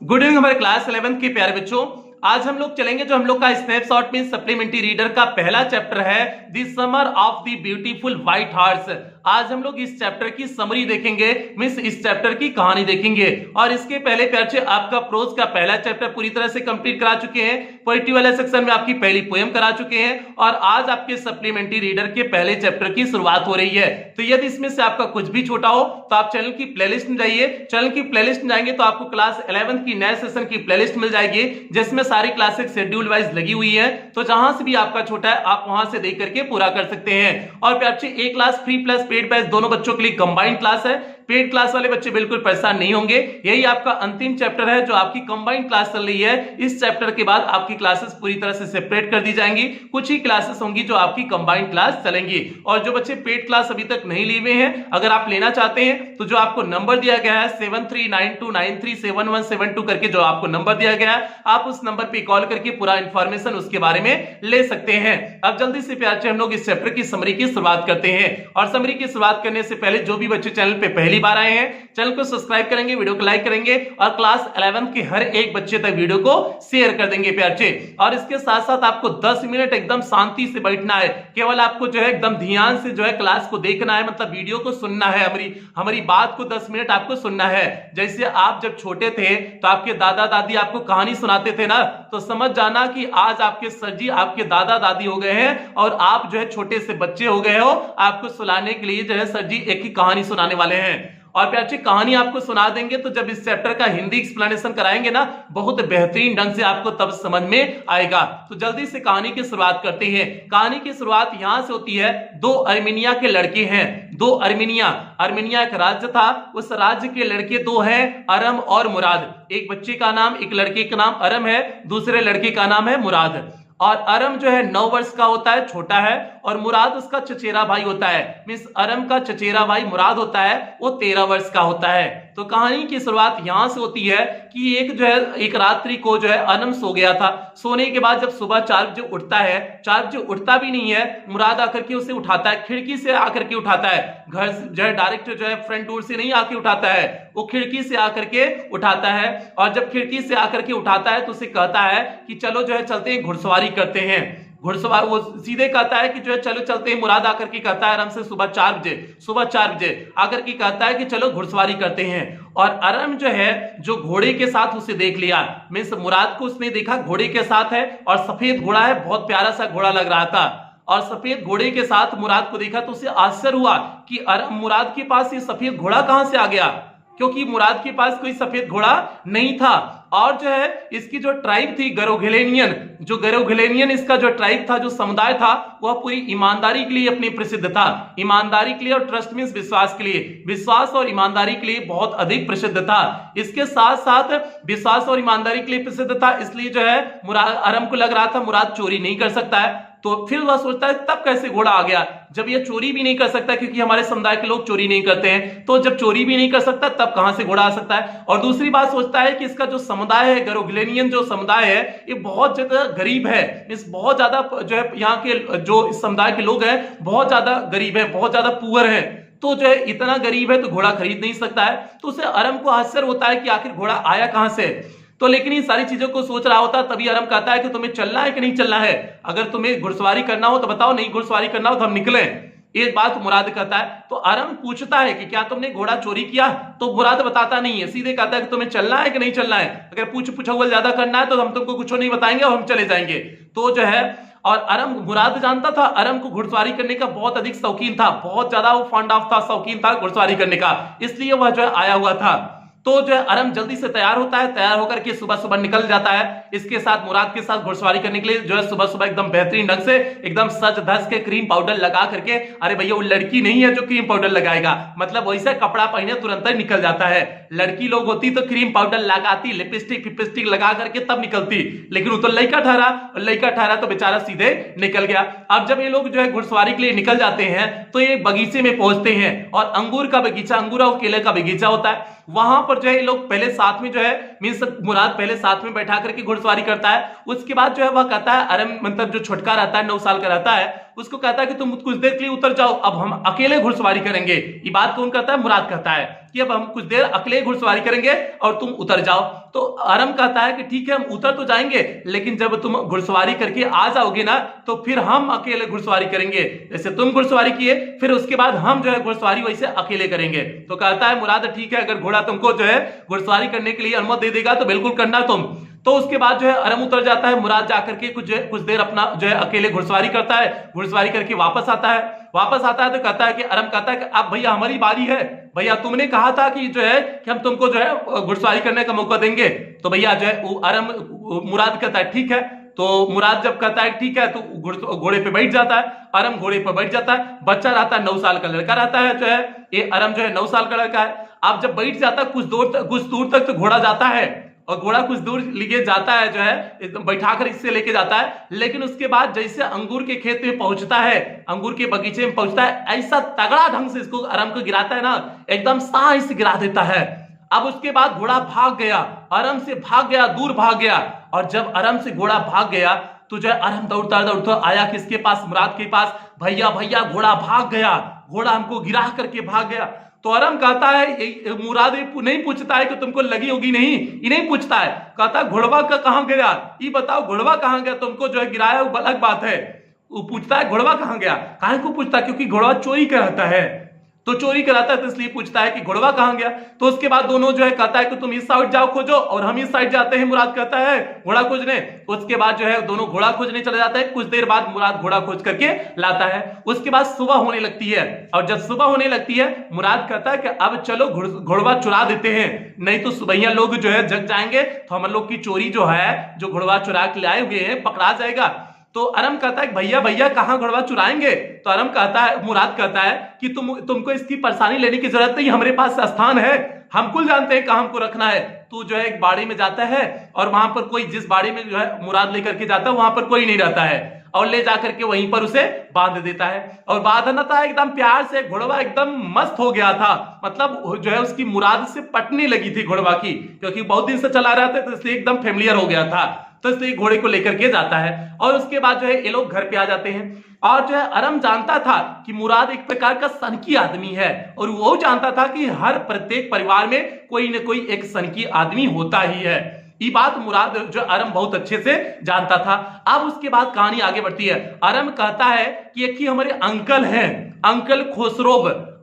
Good evening हमारे class 11 के प्यारे बच्चों। आज हम लोग चलेंगे जो हम लोग का स्नैपशॉट में सप्लीमेंट्री रीडर का पहला चैप्टर है the summer of the beautiful white hearts. आज हम लोग इस चैप्टर की समरी देखेंगे, मींस इस चैप्टर की कहानी देखेंगे। और इसके पहले प्यारे आपका प्रोज का पहला चैप्टर पूरी तरह से कंप्लीट करा चुके हैं। पोएट्री वाले सेक्शन में आपकी पहली पोएम करा चुके हैं और आज आपके सप्लीमेंट्री रीडर के पहले चैप्टर की शुरुआत हो रही है। तो यदि इसमें से आपका कुछ भी छोटा हो तो आप चैनल की प्लेलिस्ट में जाइए। चैनल की प्लेलिस्ट में जाएंगे तो आपको क्लास 11 की नए सेशन की प्लेलिस्ट मिल जाएगी, जिसमें सारी क्लासेस शेड्यूल वाइज लगी हुई है। तो जहां से भी आपका छोटा है आप वहां से देख करके पूरा कर सकते हैं। और प्यारे एक class free plus paid batch दोनों बच्चों के लिए कंबाइंड क्लास है। पेड क्लास वाले बच्चे बिल्कुल परेशान नहीं होंगे, यही आपका अंतिम चैप्टर है जो आपकी कंबाइंड क्लास चल रही है। इस चैप्टर के बाद आपकी क्लासेस पूरी तरह से सेपरेट कर दी जाएंगी। कुछ ही क्लासेस होंगी जो आपकी कंबाइंड क्लास चलेंगी। और जो बच्चे पेड क्लास अभी तक नहीं लिए हुए हैं, अगर आप लेना चाहते हैं तो जो आपको नंबर दिया गया है 7392937172 करके जो आपको नंबर दिया गया है, आप उस नंबर पे कॉल करके पूरा इंफॉर्मेशन उसके बारे में ले सकते हैं। अब जल्दी से प्यार से हम लोग इस चैप्टर की समरी की शुरुआत करते हैं। और समरी की शुरुआत करने से पहले जो भी बच्चे चैनल पे पहली बार आए हैं, चैनल को सब्सक्राइब करेंगे, वीडियो को लाइक करेंगे और क्लास 11 के हर एक बच्चे तक वीडियो को शेयर कर देंगे प्यार से। और इसके साथ साथ आपको 10 मिनट एकदम शांति से बैठना है। केवल आपको जो है एकदम ध्यान से जो है क्लास को देखना है, मतलब वीडियो को सुनना है। हमारी बात को 10 मिनट आपको सुनना है। जैसे आप जब छोटे थे तो आपके दादा दादी आपको कहानी सुनाते थे ना, तो समझ जाना कि आज आपके सर जी आपके दादा दादी हो गए हैं और आप जो है छोटे से बच्चे हो गए हो। आपको सुनाने के लिए जो है सर जी एक ही कहानी सुनाने वाले हैं। और प्यारे कहानी आपको सुना देंगे तो जब इस चैप्टर का हिंदी एक्सप्लेनेशन कराएंगे ना, बहुत बेहतरीन ढंग से आपको तब समझ में आएगा। तो जल्दी से कहानी की शुरुआत करते हैं। कहानी की शुरुआत यहां से होती है। दो अर्मेनिया के लड़के हैं। दो अर्मेनिया एक राज्य था। उस राज्य के लड़के दो हैं, अरम और मुराद। एक बच्चे का नाम, एक लड़के का नाम अरम है, दूसरे लड़के का नाम है मुराद। और अरम जो है 9 वर्ष का होता है, छोटा है, और मुराद उसका चचेरा भाई होता है। मींस अरम का चचेरा भाई मुराद होता है, वो 13 वर्ष का होता है। तो कहानी की शुरुआत यहां से होती है कि एक रात्रि को जो है अरम सो गया था। सोने के बाद जब सुबह 4 बजे उठता है, 4 बजे उठता भी नहीं है, मुराद आकर के उसे उठाता है, खिड़की से आकर के उठाता है। घर जो है डायरेक्ट जो है फ्रंट डोर से नहीं आके उठाता है, वो खिड़की से आकर के उठाता है। और जब खिड़की से आकर के उठाता है तो उसे कहता है कि चलो जो है चलते हैं, घुड़सवारी करते हैं। घुड़सवार वो सीधे कहता है कि जो है चलो चलते हैं। मुराद आकर के कहता है अरम से सुबह 4 बजे आकर के कहता है कि चलो घुड़सवारी करते हैं। और अरम जो है जो घोड़े के साथ उसे देख लिया, मींस मुराद को उसने देखा घोड़े के साथ है और सफेद घोड़ा है, बहुत प्यारा सा घोड़ा लग रहा था। और सफेद घोड़े के साथ मुराद को देखा तो उसे आश्चर्य हुआ कि अरम मुराद के पास ये सफेद घोड़ा कहां से आ गया, क्योंकि मुराद के पास कोई सफेद घोड़ा नहीं था। और जो है इसकी जो ट्राइब थी गरोघिलेनियन इसका जो ट्राइब था, जो समुदाय था, वह पूरी ईमानदारी के लिए अपनी प्रसिद्ध था। ईमानदारी के लिए, और ट्रस्ट मींस विश्वास के लिए, विश्वास और ईमानदारी के लिए बहुत अधिक प्रसिद्ध था। इसके साथ साथ विश्वास और ईमानदारी के लिए प्रसिद्ध था, इसलिए जो है अरम को लग रहा था मुराद चोरी नहीं कर सकता है। तो फिर वह सोचता है तब कैसे घोड़ा आ गया, जब ये चोरी भी नहीं कर सकता, क्योंकि हमारे समुदाय के लोग चोरी नहीं करते हैं। तो जब चोरी भी नहीं कर सकता तब कहां से घोड़ा आ सकता है। और दूसरी बात सोचता है कि इसका जो समुदाय है, गरोघिलेनियन जो समुदाय है, ये बहुत ज्यादा गरीब है। इस बहुत ज्यादा जो है यहाँ के जो इस समुदाय के लोग हैं बहुत ज्यादा गरीब है, बहुत ज्यादा पुअर है। तो जो है इतना गरीब है तो घोड़ा खरीद नहीं सकता है। तो उसे अरम को आश्चर्य होता है कि आखिर घोड़ा आया कहां से। तो लेकिन इन सारी चीजों को सोच रहा होता, तभी अरम कहता है कि तुम्हें चलना है कि नहीं चलना है। अगर तुम्हें घुड़सवारी करना हो तो बताओ, नहीं घुड़सवारी करना हो तो हम निकलें। ये बात मुराद कहता है। तो अरम पूछता है कि क्या तुमने घोड़ा चोरी किया, तो मुराद बताता नहीं है, सीधे कहता है कि तुम्हें चलना है कि नहीं चलना है। अगर पूछा ज्यादा करना है तो हम तुमको कुछ नहीं बताएंगे और हम चले जाएंगे। तो जो है, और अरम मुराद जानता था अरम को घुड़सवारी करने का बहुत अधिक शौकीन था, बहुत ज्यादा वो फंड ऑफ था, शौकीन था घुड़सवारी करने का, इसलिए वह जो है आया हुआ था। तो जो है अरम जल्दी से तैयार होता है, तैयार होकर के सुबह सुबह निकल जाता है। इसके साथ मुराद के साथ घुड़सवारी करने के लिए जो है सुबह सुबह एकदम बेहतरीन ढंग से, एकदम सज धज के क्रीम पाउडर लगा करके, अरे भैया वो लड़की नहीं है जो क्रीम पाउडर लगाएगा, मतलब वैसे कपड़ा पहने तुरंत ही निकल जाता है। लड़की लोग होती तो क्रीम पाउडर लगाती, लिपस्टिक लगा करके तब निकलती, लेकिन वो तो लड़का ठहरा तो बेचारा सीधे निकल गया। अब जब ये लोग जो है घुड़सवारी के लिए निकल जाते हैं तो ये बगीचे में पहुंचते हैं, और अंगूर का बगीचा, अंगूर और केले का बगीचा होता है। वहां पर जो है ये लोग पहले साथ में जो है, मींस मुराद पहले साथ में बैठा करके घुड़सवारी करता है। उसके बाद जो है वह कहता है, अरम मतलब जो छोटका रहता है 9 साल का रहता है, उसको कहता है कि तुम कुछ देर के लिए उतर जाओ, अब हम अकेले घुड़सवारी करेंगे। ये बात कौन कहता है, मुराद कहता है। कि अब हम कुछ देर अकेले घुड़सवारी करेंगे और तुम उतर जाओ। तो अरम कहता है कि ठीक है हम उतर तो जाएंगे, लेकिन जब तुम घुड़सवारी करके आ जाओगे ना तो फिर हम अकेले घुड़सवारी करेंगे। जैसे तुम घुड़सवारी किए फिर उसके बाद हम जो है घुड़सवारी वैसे अकेले करेंगे। तो कहता है मुराद ठीक है, अगर घोड़ा तुमको जो है घुड़सवारी करने के लिए अनुमति दे देगा तो बिल्कुल करना तुम। तो उसके बाद जो है अरम उतर जाता है, मुराद जाकर के कुछ देर अपना जो है अकेले घुड़सवारी करता है, घुड़सवारी करके वापस आता है। वापस आता है तो कहता है कि अरम कहता है कि अब भैया हमारी बारी है, भैया तुमने कहा था कि जो है कि हम तुमको जो है घुड़सवारी करने का मौका देंगे। तो भैया जो है अरम मुराद कहता है ठीक है। तो मुराद जब कहता है ठीक है तो घोड़े पे बैठ जाता है, अरम घोड़े पे बैठ जाता है। बच्चा रहता है 9 साल का लड़का रहता है, जो है ये अरम जो है 9 साल का लड़का है। अब जब बैठ जाता है कुछ दूर तक तो घोड़ा जाता है और घोड़ा कुछ दूर लेके जाता है, जो है एकदम बैठाकर इससे लेके जाता है। लेकिन उसके बाद जैसे अंगूर के खेत में पहुंचता है, अंगूर के बगीचे में पहुंचता है, ऐसा तगड़ा ढंग से इसको अरम को गिराता है ना, एकदम साई से गिरा देता है। अब उसके बाद घोड़ा भाग गया, अरम से भाग गया, दूर भाग गया। और जब अरम से घोड़ा भाग गया तो जो है अरम दौड़ता दौड़ता आया किसके पास, मुराद के पास। भैया भैया घोड़ा भाग गया, घोड़ा हमको गिरा करके भाग गया। तो अरम कहता है, मुराद नहीं पूछता है कि तुमको लगी होगी नहीं, ये नहीं पूछता है, कहता है घोड़वा का कहां गया, ये बताओ घोड़वा कहां गया, तुमको जो है गिराया वो अलग बात है। वो पूछता है घोड़वा कहां गया, काहे को पूछता है, क्योंकि घोड़वा चोरी कराता है, तो चोरी कराता है तो इसलिए पूछता है कि घोड़वा कहां गया। तो उसके बाद दोनों जो है कहता है कि तुम इस साइड जाओ खोजो और हम इस साइड जाते हैं, मुराद कहता है घोड़ा खोजने। उसके बाद जो है दोनों घोड़ा खोजने चले जाते हैं। कुछ देर बाद मुराद घोड़ा खोज करके लाता है। उसके बाद सुबह होने लगती है और जब सुबह होने लगती है मुराद कहता है कि अब चलो घोड़वा चुरा देते हैं, नहीं तो सुबहिया लोग जो है जग जाएंगे तो हम लोग की चोरी जो है, जो घोड़वा चुरा के लाए हुए हैं, पकड़ा जाएगा। तो अरम कहता है भैया भैया कहां घोड़वा चुराएंगे। तो अरम कहता है, मुराद कहता है कि तुमको इसकी परेशानी लेने की जरूरत नहीं, हमारे पास स्थान है, हम कुल जानते हैं कहां हमको रखना है। तू जो है एक बाड़ी में जाता है और वहां पर कोई, जिस बाड़ी में जो है मुराद लेकर के जाता है वहां पर कोई नहीं रहता है, और ले जाकर के वहीं पर उसे बांध देता है। और बांधना था एकदम प्यार से, घोड़वा एकदम मस्त हो गया था, मतलब जो है उसकी मुराद से पटने लगी थी घोड़वा की, क्योंकि बहुत दिन से चला रहा था तो इसलिए एकदम फेमिलियर हो गया था। तो इसलिए घोड़े को लेकर के जाता है और उसके बाद जो है ये लोग घर पे आ जाते हैं। और जो है अरम जानता था कि मुराद एक प्रकार का सनकी आदमी है, और वो जानता था कि हर प्रत्येक परिवार में कोई न कोई एक सनकी आदमी होता ही है। ये बात मुराद जो अरम बहुत अच्छे से जानता था। अब उसके बाद कहानी आगे बढ़ती है। अरम कहता है कि एक ही हमारे अंकल हैं, अंकल खुसरो,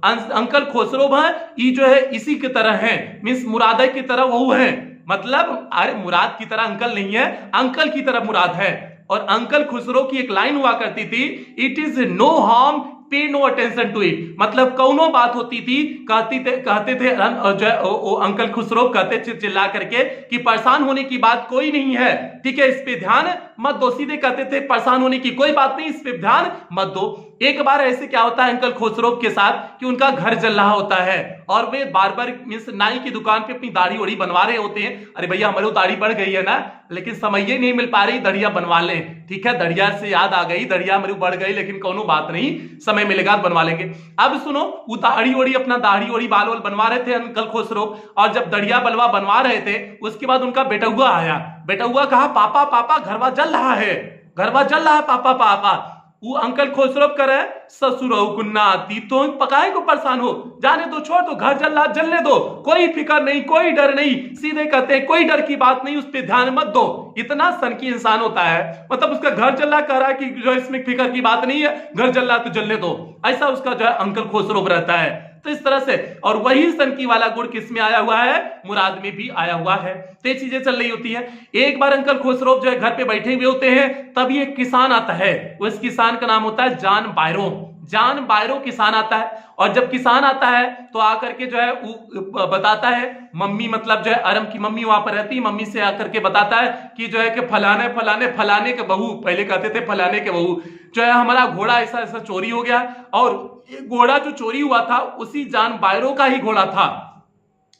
अंकल खुसरो है, ये जो है इसी की तरह है, मीन्स मुरादा की तरह वो है, मतलब अरे मुराद की तरह अंकल नहीं है, अंकल की तरह मुराद है। और अंकल खुसरो की एक लाइन हुआ करती थी, इट इज नो हार्म पे नो अटेंशन टू इट, मतलब कौनो बात होती थी कहते थे जो अंकल खुसरो कहते चिल्ला करके कि परेशान होने की बात कोई नहीं है, ठीक है, इस पे ध्यान मत दो। सीधे कहते थे परेशान होने की कोई बात नहीं, इस पे ध्यान मत दो। एक बार ऐसे क्या होता है अंकल खुसरो के साथ कि उनका घर जल रहा होता है और वे बार बार मीन्स नाई की दुकान पे अपनी दाढ़ी वड़ी बनवा रहे होते हैं। अरे भैया हमारी दाढ़ी बढ़ गई है ना, लेकिन समय ही नहीं मिल पा रही, दढ़िया बनवा लें, ठीक है, दढ़िया से याद आ गई, दढ़िया हमारी बढ़ गई, लेकिन कोनो बात नहीं, समय मिलेगा तो बनवा लेंगे। अब सुनो, वो दाढ़ी वड़ी अपना दाढ़ी वड़ी बाल वाल बनवा रहे थे अंकल खुसरो, और जब दढ़िया बलवा बनवा रहे थे उसके बाद उनका बेटा हुआ आया। बेटा हुआ कहा पापा पापा घरवा जल रहा है, घरवा जल रहा है पापा पापा। वो अंकल खुसरो करे ससुर कुन्ना आती तो पकाए को परेशान हो, जाने दो, छोड़ दो, घर जल रहा जलने दो, कोई फिक्र नहीं, कोई डर नहीं। सीधे कहते हैं कोई डर की बात नहीं, उस पर ध्यान मत दो। इतना सनकी इंसान होता है, मतलब उसका घर जल रहा कह रहा है कि जो इसमें फिक्र की बात नहीं है, घर जल रहा तो जलने दो, ऐसा उसका जो है अंकल खुसरो रहता है। तो इस तरह से, और वही सनकी वाला गुण किस में आया हुआ है, मुराद में भी आया हुआ है। तो ये चीजें चल रही होती है। एक बार अंकल खुसरो जो है घर पे बैठे हुए होते हैं, तभी एक किसान आता है, उस किसान का नाम होता है जान बायरो। जान बायरो किसान आता है, और जब किसान आता है तो आकर के जो है वो बताता है, मम्मी मतलब जो है अरम की मम्मी वहां पर रहती है, मम्मी से आकर के बताता है कि जो है कि फलाने फलाने फलाने के बहू, पहले कहते थे फलाने के बहू, जो है हमारा घोड़ा ऐसा ऐसा चोरी हो गया, और घोड़ा जो चोरी हुआ था उसी जान बायरो का ही घोड़ा था,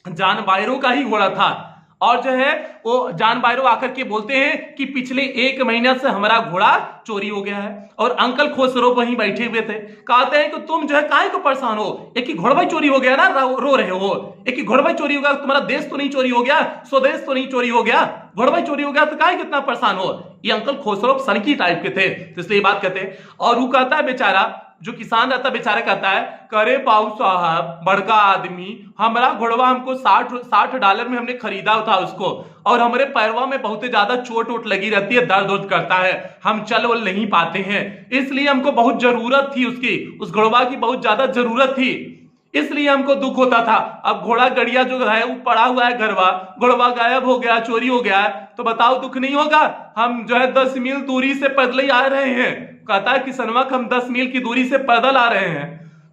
जान बायरो का ही घोड़ा था। और जो है वो जान बायरो आकर के बोलते हैं कि पिछले 1 महीना से हमारा घोड़ा चोरी हो गया है। और अंकल खुसरो वहीं बैठे हुए थे, कहते हैं कि तुम जो है काहे को परेशान हो, एक ही घोड़ा चोरी हो गया ना, रो रहे हो, एक ही घोड़ा चोरी हो गया, तुम्हारा देश तो नहीं चोरी हो गया, स्वदेश तो नहीं चोरी हो गया, घोड़ा चोरी हो गया तो काहे कितना परेशान हो। ये अंकल खुसरो सनकी टाइप के थे, तो इसलिए बात कहते हैं। और वो कहता है बेचारा जो किसान रहता बेचारा कहता है, करे बाबू साहब बड़का आदमी, हमारा घोड़वा हमको 60 डॉलर में हमने खरीदा था उसको, और हमारे पैरवा में बहुत ज्यादा चोट वोट लगी रहती है, दर्द उर्द करता है, हम चल वल नहीं पाते हैं, इसलिए हमको बहुत जरूरत थी उसकी, उस घोड़वा की बहुत ज्यादा जरूरत थी, इसलिए हमको दुख होता था। अब घोड़ा गड़िया जो है वो पड़ा हुआ है घरवा, घोड़वा गायब हो गया, चोरी हो गया है, तो बताओ दुख नहीं होगा? हम जो है 10 मील दूरी से पैदल ही आ रहे हैं। कहता है किसनवा हम 10 मील की दूरी से पैदल आ रहे हैं।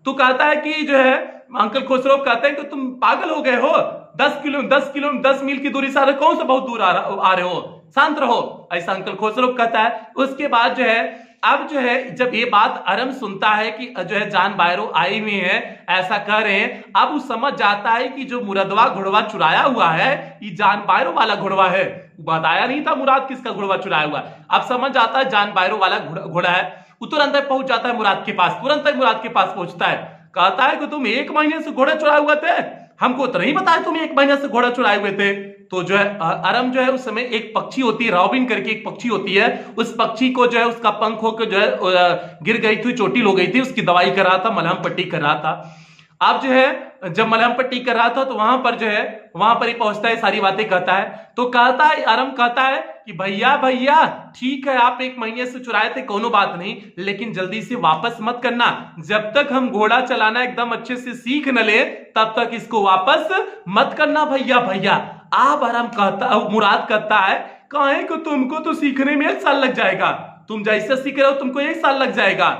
तो कहता है कि जो है अंकल खुसरो कहते हैं कि तुम पागल हो गए हो, 10 मील की दूरी से आ रहे, कौन सा बहुत दूर आ रहे हो, शांत रहो, ऐसा अंकल खुसरो कहता है। उसके बाद जो है अब जो है जब ये बात अरम सुनता है कि जो है जान बायरो आए हुए हैं, ऐसा कह रहे हैं, अब वो समझ जाता है कि जो मुरादवा घोड़वा चुराया हुआ है ये जान बायरो वाला घोड़वा है। बताया नहीं था मुराद किसका घोड़वा चुराया हुआ, अब समझ जाता है जान बायरो वाला घोड़ा है। वो तुरंत पहुंच जाता है मुराद के पास, तुरंत मुराद के पास पहुंचता है, कहता है कि तुम 1 महीने से घोड़े चुराए हुए थे, हमको तो नहीं बताया तुम 1 महीने से घोड़ा चुराए हुए थे। तो जो है अरम जो है उस समय एक पक्षी होती है, रॉबिन करके एक पक्षी होती है, उस पक्षी को जो है उसका पंख होकर जो है गिर गई थी, चोटिल हो गई थी, उसकी दवाई कर रहा था, मलहम पट्टी कर रहा था। अब जो है जब मलहम पट्टी कर रहा था तो वहां पर जो है वहां पर ही पहुंचता है, सारी बातें कहता है। तो कहता है अरम कहता है कि भैया भैया ठीक है आप 1 महीने से चुराए थे, कोनो बात नहीं, लेकिन जल्दी से वापस मत करना, जब तक हम घोड़ा चलाना एकदम अच्छे से सीख न ले तब तक इसको वापस मत करना भैया भैया। आप अरम कहता मुराद कहता है काहे को तुमको तो सीखने में 1 साल लग जाएगा, तुम जैसे सीख रहे हो तुमको 1 साल लग जाएगा,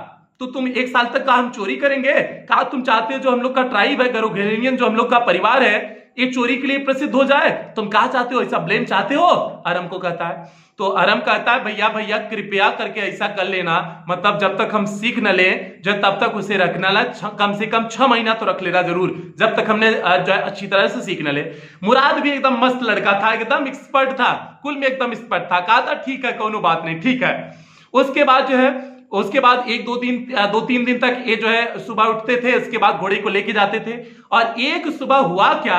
तो तुम 1 साल तक का हम चोरी करेंगे? क्या तुम चाहते हो जो हम लोग का ट्राइब है, गरोगेरियन जो हम लोग का परिवार है, ये चोरी के लिए प्रसिद्ध हो जाए? तुम क्या चाहते हो, ऐसा ब्लेम चाहते हो? अरम को कहता है। तो अरम कहता है भैया भैया कृपया करके ऐसा कर लेना, मतलब जब तक हम सीख न ले जो तब तक उसे रखना ला, कम से कम 6 महीना तो रख लेना जरूर, जब तक हमने जो है अच्छी तरह से सीख न ले। मुराद भी एकदम मस्त लड़का था, एकदम एक्सपर्ट था, कुल में एकदम एक्सपर्ट था, कहा था ठीक है कोनो बात नहीं ठीक है। उसके बाद जो है उसके बाद 2-3 दिन तक ये जो है सुबह उठते थे, इसके बाद घोड़े को लेके जाते थे। और एक सुबह हुआ क्या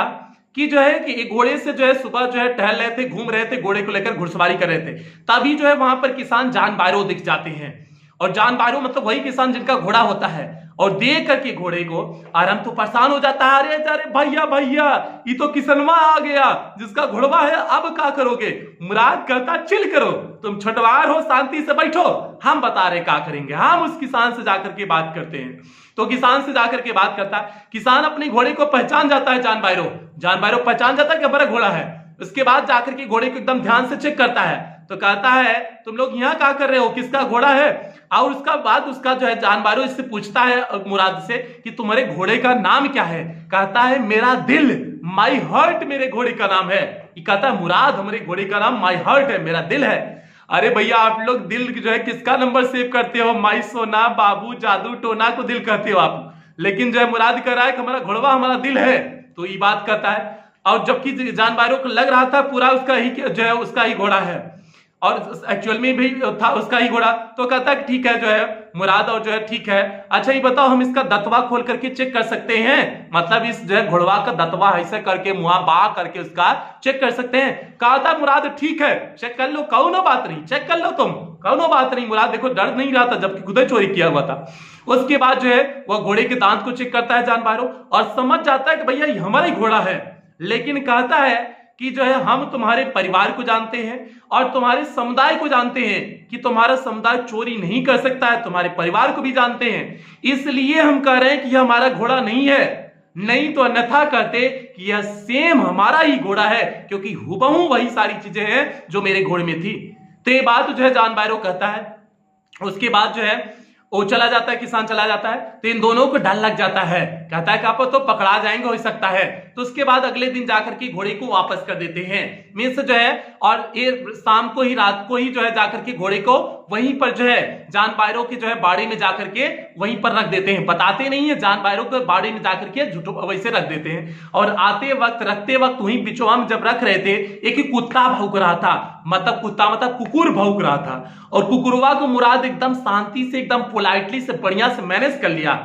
कि जो है कि एक घोड़े से जो है सुबह जो है टहल रहे थे, घूम रहे थे, घोड़े को लेकर घुड़सवारी कर रहे थे, तभी जो है वहां पर किसान जान बायरो दिख जाते हैं। और जान बायरो मतलब वही किसान जिनका घोड़ा होता है, और देख करके घोड़े को आराम तो परेशान हो जाता है, अरे अरे भैया भैया ये तो किसनवा आ गया जिसका घोड़वा है, अब क्या करोगे? मुराद कहता चिल करो, तुम छठवार हो, शांति से बैठो, हम बता रहे क्या करेंगे, हम उस किसान से जाकर के बात करते हैं। तो किसान से जाकर के बात करता है, किसान अपने घोड़े को पहचान जाता है, जान बायरो पहचान जाता है कि हमारा घोड़ा है। उसके बाद जाकर के घोड़े को एकदम ध्यान से चेक करता है, तो कहता है तुम लोग यहाँ क्या कर रहे हो, किसका घोड़ा है? और उसका बाद उसका जो है जान बायरो इससे पूछता है मुराद से कि तुम्हारे घोड़े का नाम क्या है? कहता है मेरा दिल, माई हर्ट मेरे घोड़े का नाम है। ये कहता है मुराद हमारे घोड़े का नाम माई हर्ट है, मेरा दिल है। अरे भैया आप लोग दिल जो है किसका नंबर सेव करते हो? माई सोना बाबू जादू टोना को दिल कहते हो आप, लेकिन जो है मुराद कह रहा है कि हमारा घोड़वा हमारा दिल है। तो ये बात कहता है, और जबकि जान बायरो को लग रहा था पूरा उसका ही जो है उसका ही घोड़ा है, और एक्चुअल में भी था उसका ही घोड़ा। तो कहता है ठीक है जो है मुराद, और जो है ठीक है, अच्छा ये बताओ हम इसका दतवा खोल करके चेक कर सकते हैं? मतलब इस जो है घोड़वा का दतवा ऐसे करके मुआ बा करके उसका चेक कर सकते हैं? कहा था मुराद ठीक है चेक कर लो, कौनो बात नहीं, चेक कर लो तुम, कौनो बात नहीं। मुराद देखो डर नहीं रहा था जबकि खुद चोरी किया हुआ था। उसके बाद जो है वह घोड़े के दांत को चेक करता है जान बायरो, और समझ जाता है कि भैया ये हमारा ही घोड़ा है, लेकिन कहता है कि जो है हम तुम्हारे परिवार को जानते हैं और तुम्हारे समुदाय को जानते हैं कि तुम्हारा समुदाय चोरी नहीं कर सकता है, तुम्हारे परिवार को भी जानते हैं, इसलिए हम कह रहे हैं कि यह हमारा घोड़ा नहीं है, नहीं तो अन्यथा कहते कि यह सेम हमारा ही घोड़ा है, क्योंकि हुबहू वही सारी चीजें हैं जो मेरे घोड़े में थी। तो ये बात जो है जान बायरो कहता है। उसके बाद जो है वो चला जाता है, किसान चला जाता है, तो इन दोनों को डर लग जाता है, कहता है कि आप तो पकड़ा जाएंगे हो सकता है। तो उसके बाद अगले दिन जाकर के घोड़े को वापस कर देते हैं मीन्स जो है, और ये शाम को ही रात को ही जो है जाकर के घोड़े को वहीं पर जो है जान बायरो के जो है बाड़ी में जाकर के वहीं पर रख देते हैं, बताते नहीं है, जान बायरो को बाड़ी में जाकर के झूठो वैसे रख देते हैं। और आते वक्त रखते वक्त वहीं बिचवा में जब रख रहे थे, एक कुत्ता भौंक रहा था, मतलब कुत्ता मतलब कुकुर भौंक रहा था, और कुकुरवा को मुराद एकदम शांति से एकदम पोलाइटली से बढ़िया से मैनेज कर लिया।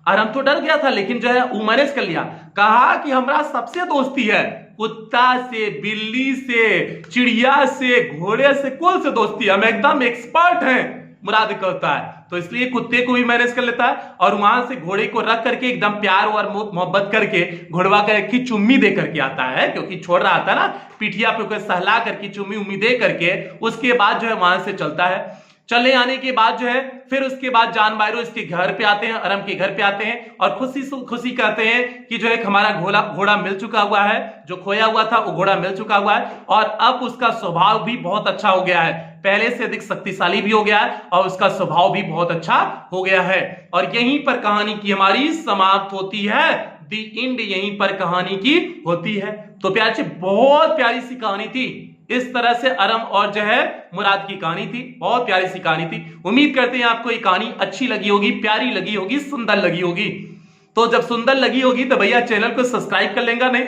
आराम तो डर गया था लेकिन जो है वो मैनेज कर लिया, कहा कि हमारा सबसे दोस्ती है, कुत्ता से, बिल्ली से, चिड़िया से, घोड़े से, कुल से दोस्ती, हम एकदम एक्सपर्ट हैं, मुराद का होता है, तो इसलिए कुत्ते को भी मैनेज कर लेता है और वहां से घोड़े को रख करके एकदम प्यार और मोहब्बत करके घोड़वा की चुम्मी दे करके आता है, क्योंकि छोड़ रहा था ना, पिठिया पे सहला करके चुम्मी उम्मी दे करके उसके बाद जो है वहां से चलता है। चले आने के बाद जो है फिर उसके बाद जान बायरो इसके घर पे आते हैं, अरम के घर पे आते हैं और खुशी कहते हैं कि जो है हमारा घोड़ा मिल चुका हुआ है, जो खोया हुआ था वो घोड़ा मिल चुका हुआ है और अब उसका स्वभाव भी बहुत अच्छा हो गया है, पहले से अधिक शक्तिशाली भी हो गया है और उसका स्वभाव भी बहुत अच्छा हो गया है। और यहीं पर कहानी की हमारी समाप्त होती है, दी एंड यहीं पर कहानी की होती है। तो प्यारे बहुत प्यारी सी कहानी थी, इस तरह से अरम और जो है मुराद की कहानी थी, बहुत प्यारी सी कहानी थी। उम्मीद करते हैं आपको ये कहानी अच्छी लगी होगी, प्यारी लगी होगी, सुंदर लगी होगी। तो जब सुंदर लगी होगी तो भैया चैनल को सब्सक्राइब कर लेगा, नहीं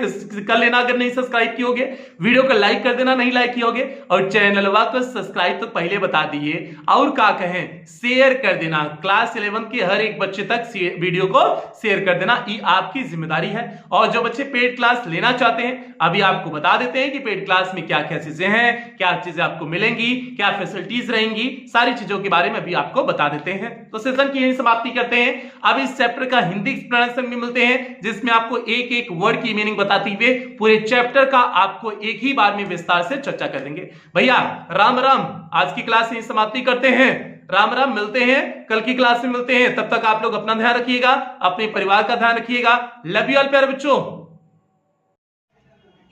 कर लेना, अगर नहीं सब्सक्राइब कियोगे वीडियो को लाइक कर देना, नहीं लाइक कियोगे, और चैनलवा को सब्सक्राइब तो पहले बता दिए, और क्या कहें शेयर कर देना, क्लास 11 के हर एक बच्चे तक वीडियो को शेयर कर देना, ये आपकी जिम्मेदारी है। और जो बच्चे पेड क्लास लेना चाहते हैं अभी आपको बता देते हैं कि पेड क्लास में क्या क्या चीजें हैं, क्या चीजें आपको मिलेंगी, क्या फैसिलिटीज रहेंगी, सारी चीजों के बारे में भी आपको बता देते हैं। तो सेशन की यही समाप्ति करते हैं। अब इस चैप्टर का हिंदी एक्सप्लेनेशन भी मिलते हैं, जिसमें आपको एक एक वर्ड की मीनिंग बताते हुए पूरे चैप्टर का आपको एक ही बार में विस्तार से चर्चा कर देंगे। भैया राम राम, आज की क्लास यही समाप्ति करते हैं। राम राम, मिलते हैं कल की क्लास में मिलते हैं, तब तक आप लोग अपना ध्यान रखिएगा, अपने परिवार का ध्यान रखिएगा। लव यू ऑल प्यारे बच्चों।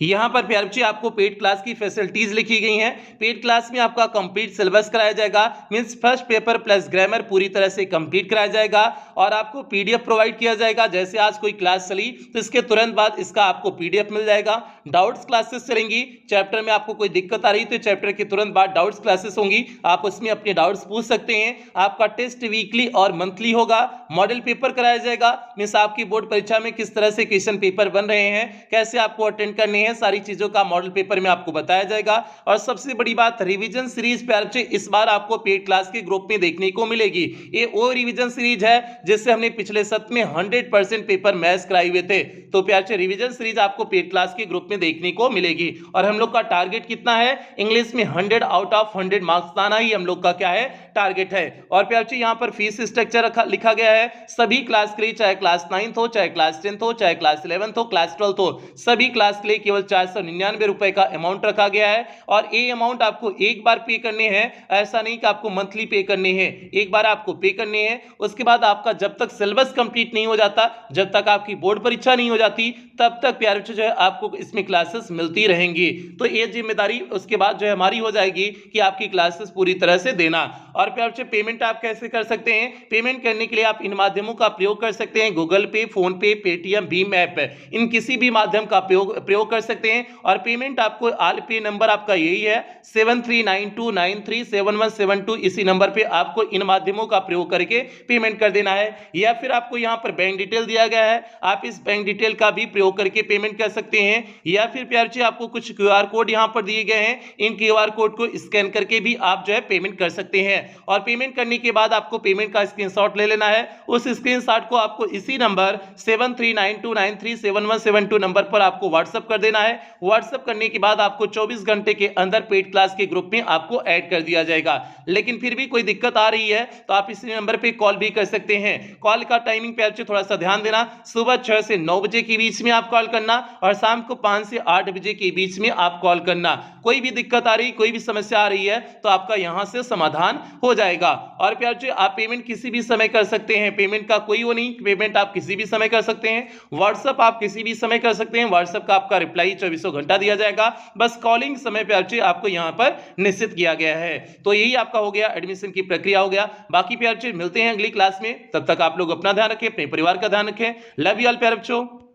यहाँ पर प्यारे बच्चे आपको पेड क्लास की फैसिलिटीज लिखी गई हैं। पेड क्लास में आपका कंप्लीट सिलेबस कराया जाएगा, means first paper plus grammar पूरी तरह से कंप्लीट कराया जाएगा और आपको पीडीएफ प्रोवाइड किया जाएगा। जैसे आज कोई क्लास चली तो इसके तुरंत बाद इसका आपको पीडीएफ मिल जाएगा। डाउट्स क्लासेस चलेंगी, चैप्टर में आपको कोई दिक्कत आ रही तो चैप्टर के तुरंत बाद डाउट्स क्लासेस होंगी, आप उसमें अपने डाउट्स पूछ सकते हैं। आपका टेस्ट वीकली और मंथली होगा। मॉडल पेपर कराया जाएगा, मींस आपकी बोर्ड परीक्षा में किस तरह से क्वेश्चन पेपर बन रहे हैं, कैसे आपको अटेंड करने हैं, सारी चीजों का मॉडल पेपर में आपको बताया जाएगा। और सबसे बड़ी बात रिवीजन सीरीज प्यारे बच्चे इस बार आपको पेड क्लास के ग्रुप में देखने को मिलेगी। ये वो रिवीजन सीरीज है जिससे हमने पिछले सत्र में 100% पेपर मैथ्स कराए हुए थे। तो प्यारे बच्चे रिवीजन सीरीज आपको पेड क्लास के ग्रुप में देखने को मिलेगी। और हम लोग का टारगेट कितना है, इंग्लिश में 100 आउट ऑफ 100 मार्क्स लाना ही हम लोग का क्या है, टारगेट है। और प्यारे बच्चे यहाँ पर फीस स्ट्रक्चर लिखा गया है सभी क्लास के लिए, चाहे क्लास 9th हो, चाहे क्लास 10th हो, चाहे क्लास 11th हो, क्लास 12th हो, सभी क्लास के लिए केवल 499 रुपए का अमाउंट रखा गया है। और ये अमाउंट आपको एक बार पे करने हैं, ऐसा नहीं कि आपको मंथली पे करने हैं, एक बार आपको पे करने हैं। उसके बाद आपका जब तक सिलेबस कंप्लीट नहीं हो जाता, जब तक आपकी बोर्ड परीक्षा नहीं हो जाती, तब तक प्यारे बच्चों जो है आपको इसमें क्लासेस मिलती रहेंगी। तो ये जिम्मेदारी उसके बाद जो है हमारी हो जाएगी कि आपकी क्लासेस पूरी तरह से देना। और प्यारे बच्चों पेमेंट आप कैसे कर सकते हैं, पेमेंट करने के लिए आप इन माध्यमों का प्रयोग कर सकते हैं, गूगल पे, फोन पे, पेटीएम, भीम ऐप, इन किसी भी माध्यम का प्रयोग कर सकते हैं। और पेमेंट आपको ऑल पे नंबर आपका यही है 7392937172, इसी नंबर पे आपको इन माध्यमों का प्रयोग करके पेमेंट कर देना है। या फिर आपको यहां पर बैंक डिटेल दिया गया है, आप इस बैंक डिटेल का भी प्रयोग करके पेमेंट कर सकते हैं। या फिर प्यारे बच्चे आपको कुछ क्यूआर कोड यहां पर दिए गए हैं, इन क्यूआर कोड को स्कैन करके भी आप जो है पेमेंट कर सकते हैं। और पेमेंट करने के बाद आपको पेमेंट का स्क्रीनशॉट ले लेना है, उस स्क्रीनशॉट को आपको इसी नंबर 7392937172 नंबर पर आपको व्हाट्सएप कर देना है। व्हाट्सएप करने के बाद आपको 24 घंटे के अंदर पेड क्लास के ग्रुप में आपको ऐड कर दिया जाएगा। लेकिन फिर भी कोई दिक्कत आ रही है तो आप इसी नंबर पे कॉल भी कर सकते हैं। कॉल का टाइमिंग पे थोड़ा सा ध्यान देना, सुबह 6 से 9 बजे के बीच में आप कॉल करना और शाम को 5 से 8 बजे के बीच में आप कॉल करना। कोई भी दिक्कत आ रही, कोई भी समस्या आ रही है तो आपका यहां से समाधान हो जाएगा। और प्यारे आप पेमेंट किसी भी समय कर सकते हैं, पेमेंट का कोई वो नहीं, पेमेंट आप किसी भी समय कर सकते हैं। व्हाट्सएप आप किसी भी समय कर सकते हैं, व्हाट्सएप का आपका रिप्लाई 24 घंटा दिया जाएगा, बस कॉलिंग समय पे आपको यहां पर निश्चित किया गया है। तो यही आपका हो गया, एडमिशन की प्रक्रिया हो गया। बाकी प्यारे मिलते हैं अगली क्लास में, तब तक आप लोग अपना ध्यान रखें, अपने परिवार का ध्यान रखें। लव यू ऑल प्यारे बच्चों।